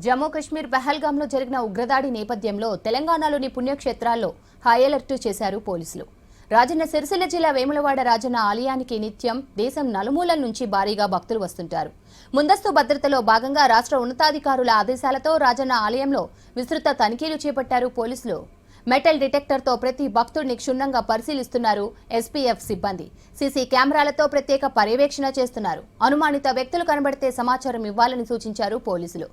జమ్మూ కశ్మీర్ పహల్గాంలో జరిగిన ఉగ్రదాడి నేపథ్యంలో తెలంగాణలోని పుణ్యక్షేత్రాల్లో హై అలర్ట్ చేశారు పోలీసులు. రాజన్న సిరిసిల్ల జిల్లా వేములవాడ రాజన్న ఆలయానికి నిత్యం దేశం నలుమూలల నుంచి భారీగా భక్తులు వస్తుంటారు. ముందస్తు భద్రతలో భాగంగా రాష్ట్ర ఉన్నతాధికారుల ఆదేశాలతో రాజన్న ఆలయంలో విస్తృత తనిఖీలు చేపట్టారు పోలీసులు. మెటల్ డిటెక్టర్తో ప్రతి భక్తుడిని క్షుణ్ణంగా పరిశీలిస్తున్నారు ఎస్పీఎఫ్ సిబ్బంది. సీసీ కెమెరాలతో ప్రత్యేక పర్యవేక్షణ చేస్తున్నారు. అనుమానిత వ్యక్తులు కనబడితే సమాచారం ఇవ్వాలని సూచించారు పోలీసులు.